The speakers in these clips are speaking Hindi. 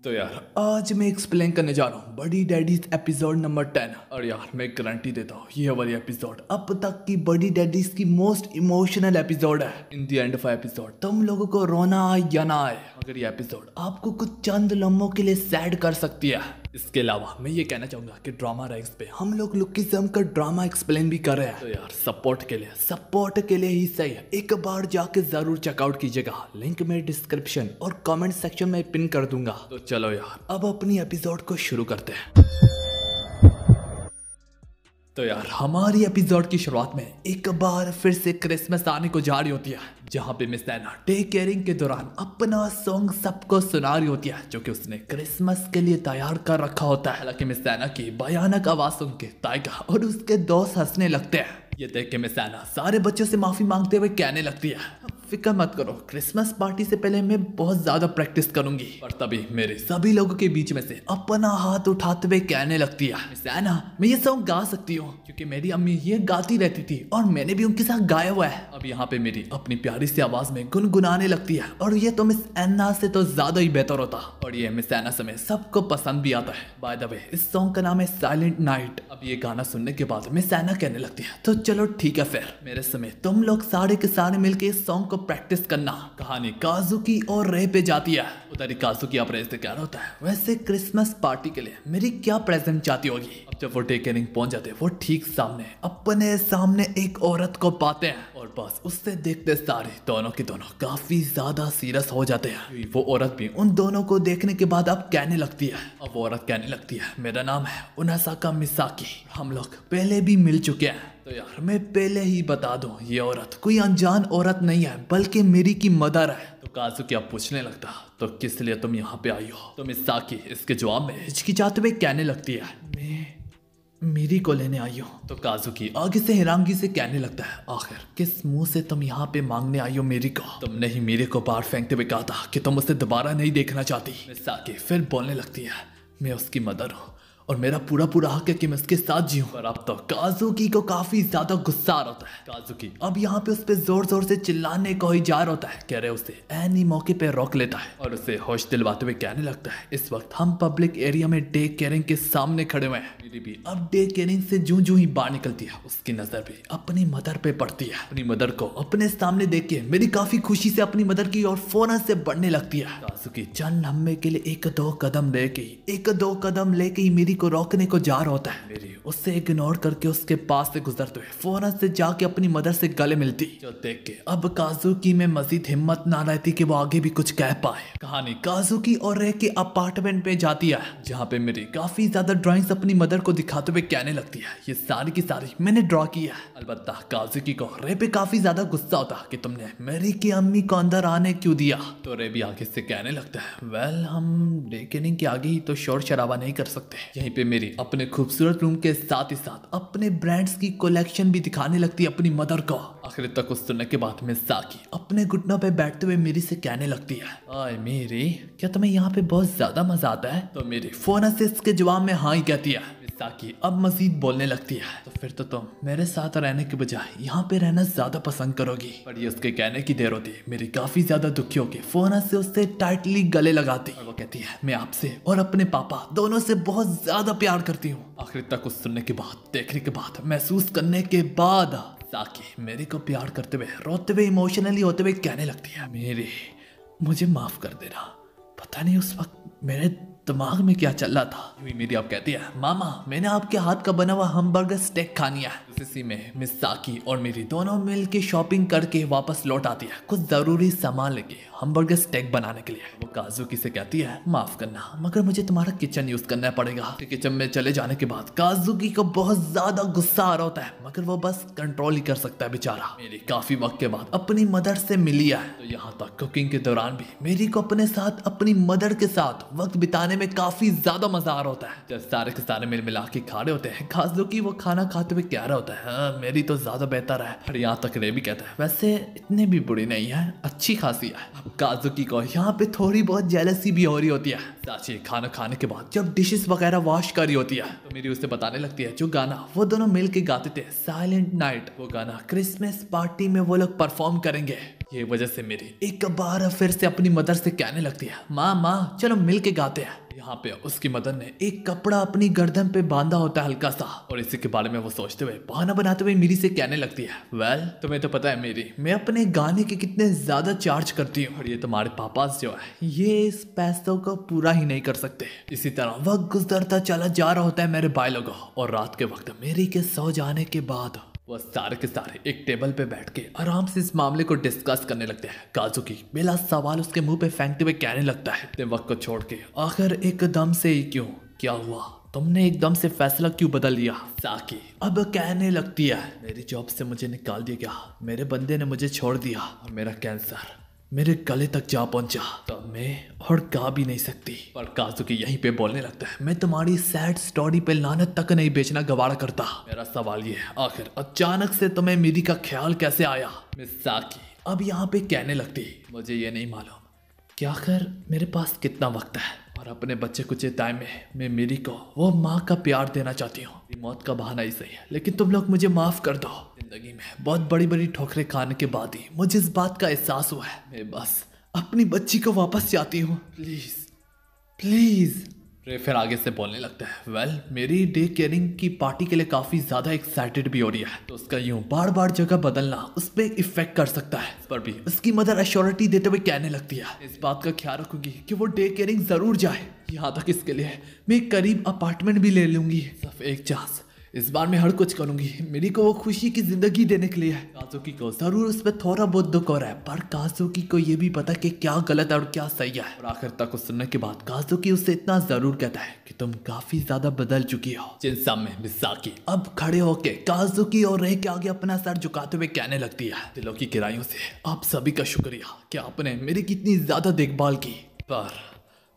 तो यार आज मैं एक्सप्लेन करने जा रहा हूँ बड़ी डैडीज एपिसोड नंबर 10। और यार मैं गारंटी देता हूँ ये वाली एपिसोड अब तक की बड़ी डैडीज की मोस्ट इमोशनल एपिसोड है। In the end of episode तुम लोगों को रोना आए या ना आए, मगर ये एपिसोड आपको कुछ चंद लम्हों के लिए सैड कर सकती है। इसके अलावा मैं ये कहना चाहूंगा कि ड्रामा रैंक्स पे हम लोग लुकिज्म का ड्रामा एक्सप्लेन भी कर रहे हैं। तो यार सपोर्ट के लिए ही सही है, एक बार जाके जरूर चेकआउट कीजिएगा। लिंक मैं डिस्क्रिप्शन और कमेंट सेक्शन में पिन कर दूंगा। तो चलो यार अब अपनी एपिसोड को शुरू करते हैं। तो यार हमारी एपिसोड की शुरुआत में एक बार फिर से क्रिसमस आने को जा रही होती है, जहाँ पे मिस एना टेक केयरिंग के दौरान अपना सॉन्ग सबको सुना रही होती है जो कि उसने क्रिसमस के लिए तैयार कर रखा होता है। हालांकि मिस एना की भयानक आवाज सुन के टाइगा और उसके दोस्त हंसने लगते हैं। ये देख के मिस एना सारे बच्चों से माफी मांगते हुए कहने लगती है, फिक्र मत करो, क्रिसमस पार्टी से पहले मैं बहुत ज्यादा प्रैक्टिस करूंगी। और तभी मेरे सभी लोगों के बीच में से अपना हाथ उठाते हुए कहने लगती है, मिस एना मैं ये सॉन्ग गा सकती हूँ क्योंकि मेरी अम्मी ये गाती रहती थी और मैंने भी उनके साथ गाया हुआ है। अब यहाँ पे मेरी अपनी प्यारी सी आवाज में गुनगुनाने लगती है और ये तो मिस एना से तो ज्यादा ही बेहतर होता। और ये मिस एना समय सबको पसंद भी आता है। बाय द वे इस सॉन्ग का नाम है साइलेंट नाइट। अब ये गाना सुनने के बाद मिस एना कहने लगती है, तो चलो ठीक है फिर मेरे समय तुम लोग सारे के सारे मिलके इस सॉन्ग को प्रैक्टिस करना। कहानी काजुकी और रे पे जाती है। उधर ही काजुकी अपने से कह रहा होता है, वैसे क्रिसमस पार्टी के लिए मेरी क्या प्रेजेंट चाहती होगी। अब जब वो टेक केयरिंग पहुंच जाते हैं वो ठीक सामने अपने सामने एक औरत को पाते हैं और बस उससे देखते सारे दोनों के दोनों काफी ज्यादा सीरियस हो जाते हैं। वो औरत भी उन दोनों को देखने के बाद अब कहने लगती है, अब वो औरत कहने लगती है, मेरा नाम है उनासाका मिसाकी, हम लोग पहले भी मिल चुके हैं। तो यार मैं पहले ही बता दूं ये औरत कोई अनजान औरत नहीं है बल्कि मेरी की मदर है। तो काजुकी अब पूछने लगता, तो किस लिए तुम यहाँ पे आई हो। तो मिसाकी इसके जवाब में हिचकिचाते हुए कहने लगती है, मैं मेरी को लेने आई हो। तो काजुकी आगे से हैरानगी से कहने लगता है, आखिर किस मुंह से तुम यहाँ पे मांगने आई हो मेरी को। तुमने ही मेरे को बाहर फेंकते हुए कहा था कि तुम उसे दोबारा नहीं देखना चाहती। मिसाकी फिर बोलने लगती है, मैं उसकी मदर हूँ और मेरा पूरा हक है कि मैं उसके साथ जीऊं। पर अब तो काजुकी को काफी ज्यादा गुस्सा आ रहा होता है। काजुकी अब यहाँ पे उस पे जोर जोर से चिल्लाने को ही जा रहा होता है, कह रहे उसे एनी मौके पे रोक लेता है और उसे होश दिलवाते हुए कहने लगता है, इस वक्त हम पब्लिक एरिया में टेक केयरिंग के सामने खड़े हुए हैं। मेरी भी अब टेक केयरिंग से जूं ही बाहर निकलती है उसकी नजर भी अपनी मदर पे पड़ती है। अपनी मदर को अपने सामने देख के मेरी काफी खुशी से अपनी मदर की और फौरन से बढ़ने लगती है। काजुकी चंद लम्हे के लिए एक दो कदम लेके ही मेरी को रोकने को जा रहा होता है। मेरी उससे इग्नोर करके उसके पास से गुजरते हुए फौरन से जाके अपनी मदर से गले मिलती, जो देख के अब काजुकी में मजीद हिम्मत ना रहती कि वो आगे भी कुछ कह पाए। कहानी काजुकी और रे के अपार्टमेंट पे जाती है, जहाँ पे मेरी काफी ज्यादा ड्राइंग्स अपनी मदर को दिखाते हुए कहने लगती है, ये सारी की सारी मैंने ड्रॉ की है। अलबत्ता काजुकी को रे पे काफी ज्यादा गुस्सा होता कि तुमने मेरी की अम्मी को अंदर आने क्यों दिया। तो रे भी आगे से कहने लगता है, वेल हम डेकेनिंग के आगे ही तो शोर शराबा नहीं कर सकते। यहीं पे मेरी अपने खूबसूरत रूम के साथ ही साथ अपने ब्रांड्स की कलेक्शन भी दिखाने लगती है अपनी मदर को। आखिर तक कुछ सुनने के बाद मिसाकी अपने घुटनों पे बैठते हुए मेरी से कहने लगती है, आय मेरी क्या तुम्हें यहाँ पे बहुत ज्यादा मजा आता है। तो मेरी फोन से इसके जवाब में हाँ ही कहती है। मिसाकी अब मजीद बोलने लगती है, तो फिर तो तुम मेरे साथ रहने के बजाय यहाँ पे रहना ज्यादा पसंद करोगी। पर ये उसके कहने की देर होती, मेरी काफी ज्यादा दुखी होके फोन से उससे टाइटली गले लगाती और वो कहती है, मैं आपसे और अपने पापा दोनों से बहुत ज्यादा प्यार करती हूँ। आखिर तक कुछ सुनने के बाद, देखने के बाद, महसूस करने के बाद साकी मेरे को प्यार करते हुए रोते हुए इमोशनली होते हुए कहने लगती है, मेरी मुझे माफ कर देना, पता नहीं उस वक्त मेरे दिमाग में क्या चल रहा था। मेरी अब कहती है, मामा मैंने आपके हाथ का बना हुआ हमबर्गर स्टेक खानी है। इसी में मिसाकी और मेरी दोनों मिल के शॉपिंग करके वापस लौट आती है कुछ जरूरी सामान लेके हमबर्गर स्टेक बनाने के लिए। वो काजुकी से कहती है, माफ करना मगर मुझे तुम्हारा किचन यूज करना पड़ेगा। किचन में चले जाने के बाद काजुकी को बहुत ज्यादा गुस्सा आ रहा होता है मगर वो बस कंट्रोल ही कर सकता है बेचारा। मेरी काफी वक्त के बाद अपनी मदर से मिली है। तो यहाँ तक कुकिंग के दौरान भी मेरी को अपने साथ अपनी मदर के साथ वक्त बिताने में काफी ज्यादा मजा आ रहा होता है। जब सारे के सारे मिल मिला के खा रहे होते हैं, काजुकी वो खाना खाते हुए कह रहा होता है, हाँ मेरी तो ज्यादा बेहतर है। और यहाँ तक रे भी कहता है, वैसे इतनी भी बुरी नहीं है, अच्छी खासी है। काजुकी को यहाँ पे थोड़ी बहुत जेलसी भी हो रही होती है। चाची खाना खाने के बाद जब डिशेस वगैरह वॉश कर रही होती है तो मेरी उसे बताने लगती है जो गाना वो दोनों मिल के गाते थे साइलेंट नाइट, वो गाना क्रिसमस पार्टी में वो लोग परफॉर्म करेंगे। ये वजह से मेरी एक बार फिर से अपनी मदर से कहने लगती है, माँ माँ चलो मिल के गाते हैं। यहाँ पे उसकी मदर ने एक कपड़ा अपनी गर्दन पे बांधा होता है हल्का सा, और इसी के बारे में वो सोचते हुए बहाना बनाते हुए मेरी से कहने लगती है, वेल तुम्हें तो पता है मेरी, मैं अपने गाने के कितने ज्यादा चार्ज करती हूँ, और ये तुम्हारे पापा जो है ये इस पैसों को पूरा ही नहीं कर सकते। इसी तरह वक्त गुजरता चला जा रहा होता है मेरे भाई लोगों, और रात के वक्त मेरी के सो जाने के बाद वो सारे के सारे एक टेबल पे बैठ के आराम से इस मामले को डिस्कस करने लगते हैं। काजुकी बिना सवाल उसके मुंह पे फेंकते हुए कहने लगता है, इतने वक्त को छोड़ के आखिर एकदम से ही क्यों, क्या हुआ, तुमने एकदम से फैसला क्यों बदल लिया। साकी अब कहने लगती है, मेरी जॉब से मुझे निकाल दिया गया, मेरे बंदे ने मुझे छोड़ दिया, और मेरा कैंसर मेरे गले तक जा पहुंचा, तो मैं और गा भी नहीं सकती। पर काजुकी यहीं पे बोलने लगता है, मैं तुम्हारी सैड स्टोरी पे लानत तक नहीं बेचना गवारा करता। मेरा सवाल ये है, आखिर अचानक से तुम्हें मेरी का ख्याल कैसे आया। मिस साकी अब यहाँ पे कहने लगती, मुझे ये नहीं मालूम कि आखिर मेरे पास कितना वक्त है, और अपने बच्चे कुचे टाइम में मैं मेरी को वो माँ का प्यार देना चाहती हूँ। मौत का बहाना ही सही है, लेकिन तुम लोग मुझे माफ कर दो। जिंदगी में बहुत बड़ी बड़ी ठोकरें खाने के बाद ही मुझे इस बात का एहसास हुआ है, मैं बस अपनी बच्ची को वापस चाहती हूँ, प्लीज प्लीज। रे फिर आगे से बोलने लगता है, वेल मेरी डे केयरिंग की पार्टी के लिए काफी ज्यादा एक्साइटेड भी हो रही है, तो उसका यूं बार बार जगह बदलना उस पर इफेक्ट कर सकता है। इस पर भी उसकी मदर एश्योरिटी देते हुए कहने लगती है, इस बात का ख्याल रखूंगी कि वो डे केयरिंग जरूर जाए, यहाँ तक इसके लिए मैं करीब अपार्टमेंट भी ले लूंगी। सिर्फ एक चांस, इस बार मैं हर कुछ करूंगी मेरी को वो खुशी की जिंदगी देने के लिए। काजुकी को जरूर उस पर थोड़ा बहुत दुख हो रहा है, पर काजुकी को ये भी पता कि क्या गलत है और क्या सही है। और आखिर तक उस सुनने के बाद काजुकी उससे इतना जरूर कहता है कि तुम काफी ज्यादा बदल चुकी हो। जिन समय मिसाकी अब खड़े होके काजुकी और रे के आगे अपना सर झुकाते हुए कहने लगती है, दिलों की गहराइयों से आप सभी का शुक्रिया कि आपने मेरी कितनी ज्यादा देखभाल की, पर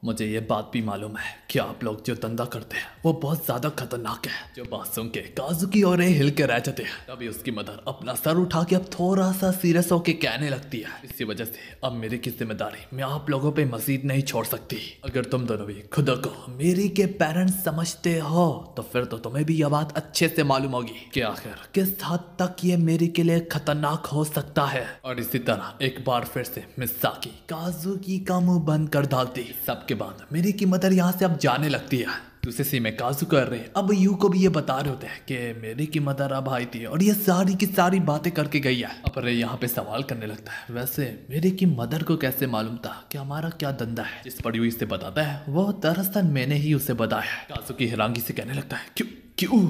मुझे ये बात भी मालूम है कि आप लोग जो धंधा करते हैं वो बहुत ज्यादा खतरनाक है। जो बात सुन के काजुकी और रे हिल के रह जाते हैं, तभी उसकी मदर अपना सर उठा के अब थोड़ा सा सीरियस होके कहने लगती है, इसी वजह से अब मेरी की जिम्मेदारी मैं आप लोगों पे मजीद नहीं छोड़ सकती। अगर तुम दोनों भी खुद को मेरी के पेरेंट्स समझते हो तो फिर तो तुम्हें भी यह बात अच्छे से मालूम होगी कि आखिर किस हद तक ये मेरी के लिए खतरनाक हो सकता है। और इसी तरह एक बार फिर से मिसाकी काजुकी का मुंह बंद कर डालती। सबके बाद मेरी की मदर यहाँ से अब जाने लगती है। दूसरे से मैं काजू कर रहे अब यू को भी ये बता रहे होते हैं कि मेरी की मदर अब आई थी और ये सारी की सारी बातें करके गई है। अब रे यहाँ पे सवाल करने लगता है, वैसे मेरी की मदर को कैसे मालूम था कि हमारा क्या धंधा है। जिस पर यू इसे बताता है वो दरअसल मैंने ही उसे बताया। काजू की हैरानगी से कहने लगता है, क्यों क्यों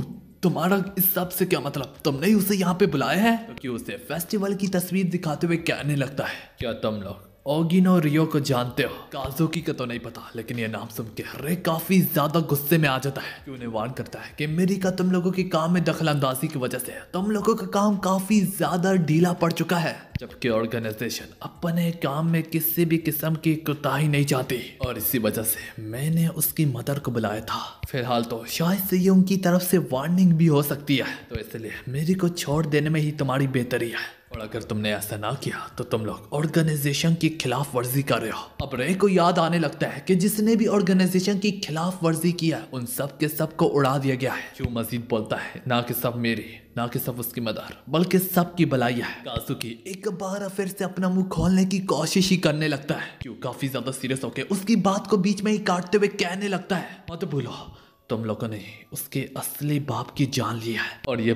तुम्हारा इस सब से क्या मतलब, तुमने ही उसे यहाँ पे बुलाया है। तो क्यों उसे फेस्टिवल की तस्वीर दिखाते हुए कहने लगता है, क्या तुम लोग ओगिनो रियो को जानते हो। काजुकी का तो नहीं पता, लेकिन ये नाम सुन के रे काफी ज्यादा गुस्से में आ जाता है। क्यों उन्हें वार्न करता है कि मेरी का तुम लोगों के काम में दखल अंदाजी की वजह से तुम लोगों का काम काफी ज्यादा ढीला पड़ चुका है, जबकि ऑर्गेनाइजेशन अपने काम में किसी भी किस्म की कोताही नहीं चाहती। और इसी वजह से मैंने उसकी मदर को बुलाया था। फिलहाल तो शायद से ये उनकी तरफ से वार्निंग भी हो सकती है, तो इसलिए मेरी को छोड़ देने में ही तुम्हारी बेहतरी है। और अगर तुमने ऐसा ना किया तो तुम लोग ऑर्गेनाइजेशन की खिलाफ वर्जी कर रहे हो। अब रे को याद आने लगता है कि जिसने भी ऑर्गेनाइजेशन की खिलाफ वर्जी किया है उन सब के सब को उड़ा दिया गया है। क्यों मजीद बोलता है, ना कि सब मेरी, ना कि सब उसकी मदर, बल्कि सबकी भलाई है। काजुकी एक बार फिर से अपना मुंह खोलने की कोशिश ही करने लगता है। क्यों काफी ज्यादा सीरियस होकर उसकी बात को बीच में ही काटते हुए कहने लगता है, मत भूलो तुम लोगों ने उसके असली बाप की जान लिया है। और ये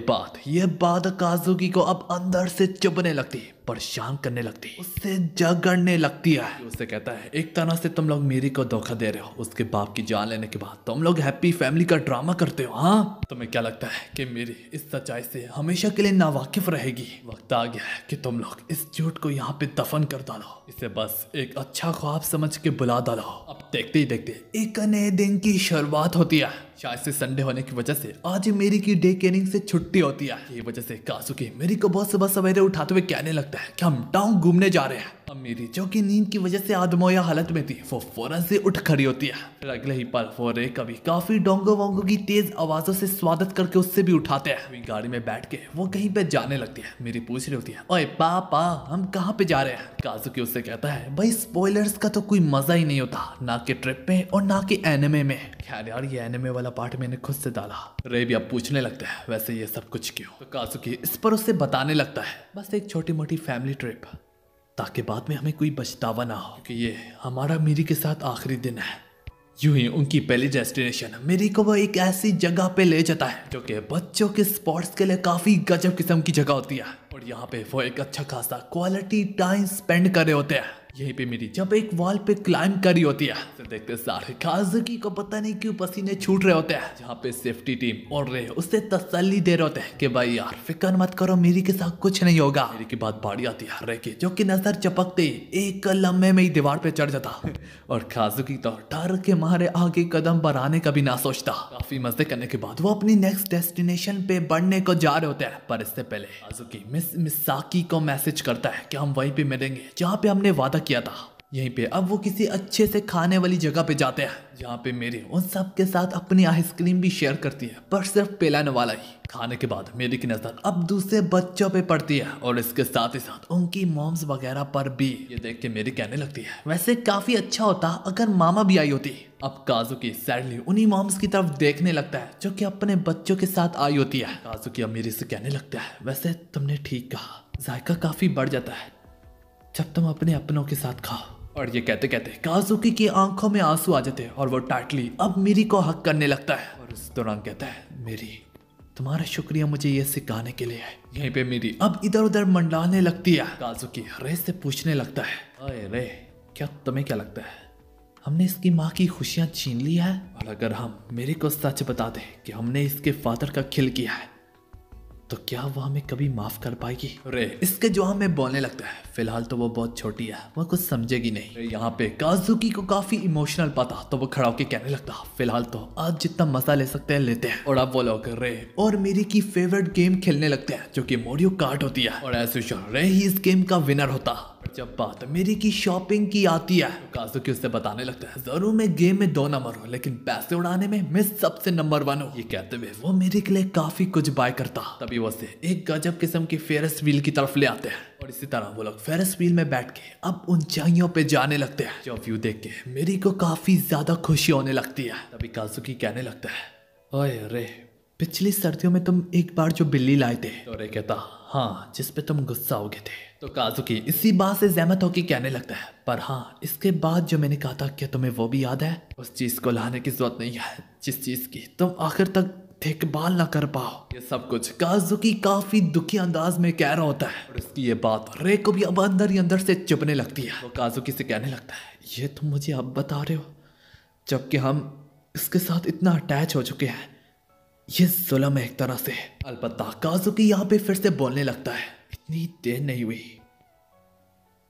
बात काजुकी को अब अंदर से चुभने लगती, परेशान करने लगती, उससे झगड़ने लगती है। उससे कहता है, एक तरह से तुम लोग मेरी को धोखा दे रहे हो। उसके बाप की जान लेने के बाद तुम लोग हैप्पी फैमिली का ड्रामा करते हो। हाँ, तुम्हें क्या लगता है कि मेरी इस सच्चाई से हमेशा के लिए नावाकिफ रहेगी। वक्त आ गया है कि तुम लोग इस झूठ को यहाँ पे दफन कर डालो, इसे बस एक अच्छा ख्वाब समझ के बुला डालो। अब देखते ही देखते एक नए दिन की शुरुआत होती है। शायद से संडे होने की वजह से आज मेरी की डे केयरिंग से छुट्टी होती है। ये वजह से काजुकी मेरी को बहुत सुबह सवेरे उठाते हुए कहने लगता है कि हम टाउन घूमने जा रहे हैं। अब मेरी जो कि नींद की वजह से आदमोया हालत में थी वो फौरन से उठ खड़ी होती है। फिर अगले ही पल वो रे कभी काफी डोंगो वोंगो की तेज आवाजों से स्वागत करके उससे भी उठाते हैं। गाड़ी में बैठ के वो कहीं पे जाने लगती है। मेरी पूछ रही होती है, ओए पापा हम कहाँ पे जा रहे हैं। काजुकी उससे कहता है, भाई स्पॉयलर्स का तो कोई मजा ही नहीं होता, ना कि ट्रिप पे और ना कि एनिमे में। खैर यार ये एनिमे वाला पार्ट मैंने खुद से डाला। रे भी अब पूछने लगता है, वैसे ये सब कुछ क्यों। तो काजुकी इस पर उससे बताने लगता है, बस एक छोटी मोटी फैमिली ट्रिप। ताकि बाद में हमें कोई पछतावा ना हो कि ये हमारा मीरी के साथ आखिरी दिन है। यूं ही उनकी पहली डेस्टिनेशन मीरी को वो एक ऐसी जगह पे ले जाता है जो कि बच्चों के स्पोर्ट्स के लिए काफी गजब किस्म की जगह होती है और यहाँ पे वो एक अच्छा खासा क्वालिटी टाइम स्पेंड कर रहे होते हैं। यहीं पे मीरी जब एक वॉल पे क्लाइंब करी होती है तो देखते सारे काजुकी को पता नहीं क्यों पसीने छूट रहे होते हैं। जहाँ पे सेफ्टी टीम और रे उससे तसल्ली दे रहे होते हैं कि भाई यार फिक्र मत करो, मीरी के साथ कुछ नहीं होगा। मीरी की बात बाड़ी आती है रे की, जो कि नजर चपकते ही एक लम्हे में ही दीवार पे चढ़ जाता और काजुकी तो डर के मारे आगे कदम बढ़ाने का भी ना सोचता। काफी मजे करने के बाद वो अपनी नेक्स्ट डेस्टिनेशन पे बढ़ने को जा रहे होते हैं, पर इससे पहले काजुकी मिसाकी को मैसेज करता है कि हम वहीं पे मिलेंगे जहाँ पे हमने वादा किया था। यहीं पे अब वो किसी अच्छे से खाने वाली जगह पे जाते हैं जहाँ पे मेरी उन सब के साथ अपनी आइसक्रीम भी शेयर करती है, पर सिर्फ पिलाने वाला ही। खाने के बाद मेरी की नजर अब दूसरे बच्चों पे पड़ती है और इसके साथ ही साथ उनकी मॉम्स वगैरह पर भी। ये देख के मेरी कहने लगती है वैसे काफी अच्छा होता अगर मामा भी आई होती। अब काजुकी सैडली उन्हीं मॉम्स की तरफ देखने लगता है जो कि अपने बच्चों के साथ आई होती है। काजुकी अब मेरी से कहने लगता है वैसे तुमने ठीक कहा, जायका काफी बढ़ जाता है जब तुम अपने अपनों के साथ खाओ। और ये कहते कहते काजुकी की आंखों में आंसू आ जाते हैं और वो टाइटली अब मीरी को हक करने लगता है और इस दौरान कहता है मेरी तुम्हारा शुक्रिया मुझे ये सिखाने के लिए। यहीं पे मेरी अब इधर उधर मंडलाने लगती है। काजुकी रे से पूछने लगता है अरे रे क्या तुम्हें क्या लगता है हमने इसकी माँ की खुशियाँ छीन ली है? और अगर हम मेरी को सच बता दे कि हमने इसके फादर का खिल किया है तो क्या वो हमें कभी माफ कर पाएगी? रे इसके जो हमें बोलने लगता है फिलहाल तो वो बहुत छोटी है, वो कुछ समझेगी नहीं। यहाँ पे काजुकी को काफी इमोशनल पता तो वो खड़ा होकर कहने लगता फिलहाल तो आज जितना मजा ले सकते हैं लेते हैं। और अब वो लोग रे और मेरी की फेवरेट गेम खेलने लगते हैं जो कि मोरियो कार्ट होती है और ऐसे रे ही इस गेम का विनर होता। जब बात मेरी की शॉपिंग की आती है तो काजुकी उससे बताने लगता है जरूर मैं गेम में 2 नंबर हूँ लेकिन पैसे उड़ाने में मैं सबसे नंबर 1 हूँ। ये कहते हुए वो मेरे के लिए काफी कुछ बाय करता। तभी वो से एक गजब किस्म की फेरस व्हील की तरफ ले आते हैं और इसी तरह वो लोग फेरस व्हील में बैठ के अब ऊंचाइयों पे जाने लगते हैं। जो व्यू देख के मेरी को काफी ज्यादा खुशी होने लगती है। तभी काजुकी कहने लगता है ओए रे पिछली सर्दियों में तुम एक बार जो बिल्ली लाए थे। तो रे कहता हाँ जिस पे तुम गुस्सा हो गए थे। तो काजुकी इसी बात से सहमत होकर कहने लगता है पर हाँ इसके बाद जो मैंने कहा था क्या तुम्हें वो भी याद है? उस चीज को लाने की जरूरत नहीं है जिस चीज की तुम आखिर तक देखभाल ना कर पाओ। ये सब कुछ काजुकी काफी दुखी अंदाज में कह रहा होता है और इसकी ये बात रे को भी अब अंदर ही अंदर से चुभने लगती है। वो काजुकी से कहने लगता है ये तुम मुझे अब बता रहे हो जबकि हम इसके साथ इतना अटैच हो चुके हैं, ये जुल्म है एक तरह से। अलबत्ता काजुकी यहाँ पे फिर से बोलने लगता है इतनी देर नहीं हुई,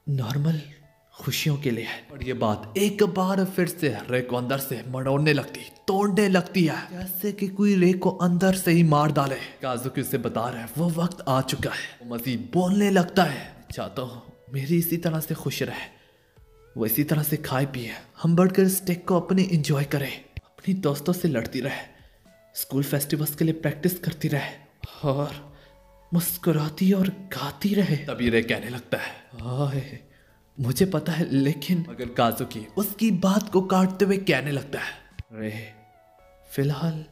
नॉर्मल खुशियों के लिए। और ये बात एक बार फिर से रे को अंदर से मरोड़ने लगती, तोड़ने लगती है जैसे कि कोई रे को अंदर से ही मार डाले। काजुकी उसे बता रहा है वो वक्त आ चुका है। वो मजीद बोलने लगता है चाहता हूँ मेरी इसी तरह से खुश रहे, वो इसी तरह से खाए पिए, हम बर्गर स्टेक को अपने इंजॉय करे, अपनी दोस्तों से लड़ती रहे, स्कूल फेस्टिवल्स के लिए प्रैक्टिस करती रहे और मुस्कुराती और गाती रहे। तभी रे कहने लगता है आए मुझे पता है लेकिन मगर काजुकी उसकी बात को काटते हुए कहने लगता है रे फिलहाल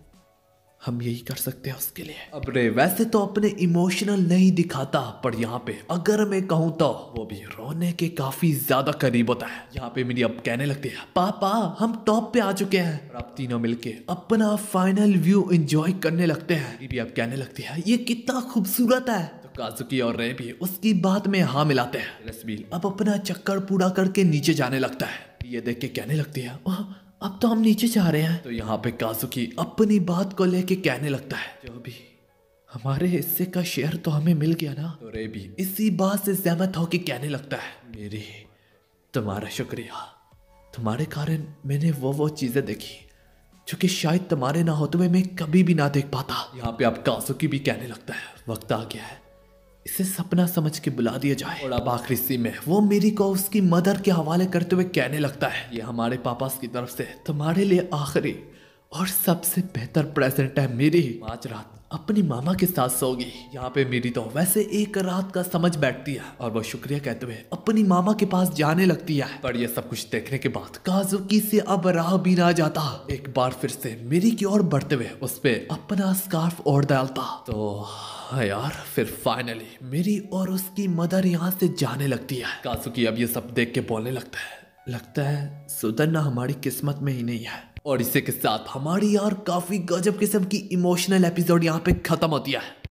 हम यही कर सकते हैं उसके लिए। अब रे वैसे तो अपने इमोशनल नहीं दिखाता पर यहाँ पे अगर मैं कहूँ तो वो भी रोने के काफी ज्यादा करीब होता है। यहाँ पे मेरी अब कहने लगती है पापा हम टॉप पे आ चुके हैं और अब तीनों मिलके अपना फाइनल व्यू एंजॉय करने लगते हैं। मेरी भी अब कहने लगती है ये कितना खूबसूरत है। तो काजुकी और रे भी उसकी बात में हाँ मिलाते हैं। रसबील अब अपना चक्कर पूरा करके नीचे जाने लगता है। ये देख के कहने लगती है अब तो हम नीचे जा रहे हैं। तो यहाँ पे काजुकी अपनी बात को लेके कहने लगता है जो भी हमारे हिस्से का शेयर तो हमें मिल गया ना। तो रे भी इसी बात से सहमत होके कहने लगता है मेरी तुम्हारा शुक्रिया, तुम्हारे कारण मैंने वो चीजें देखी जो कि शायद तुम्हारे ना होते हुए मैं कभी भी ना देख पाता। यहाँ पे अब काजुकी भी कहने लगता है वक्त आ गया है इसे सपना समझ के बुला दिया जाए। और अब आखिरी सीन में वो मेरी को उसकी मदर के हवाले करते हुए कहने लगता है ये हमारे पापा की तरफ से तुम्हारे लिए आखिरी और सबसे बेहतर प्रेजेंट है मेरी, आज रात अपनी मामा के साथ सोगी। यहाँ पे मेरी तो वैसे एक रात का समझ बैठती है और वो शुक्रिया कहते हुए अपनी मामा के पास जाने लगती है। पर ये सब कुछ देखने के बाद काजुकी से अब रहा भी ना जाता, एक बार फिर से मेरी की ओर बढ़ते हुए उस पे अपना स्कार्फ ओढ़ डालता। तो हाँ यार, फिर फाइनली मेरी और उसकी मदर यहाँ से जाने लगती है। काजुकी अब ये सब देख के बोलने लगता है सुधरना हमारी किस्मत में ही नहीं है। और इसी के साथ हमारी यार काफी गजब किस्म की इमोशनल एपिसोड यहाँ पे खत्म होती है।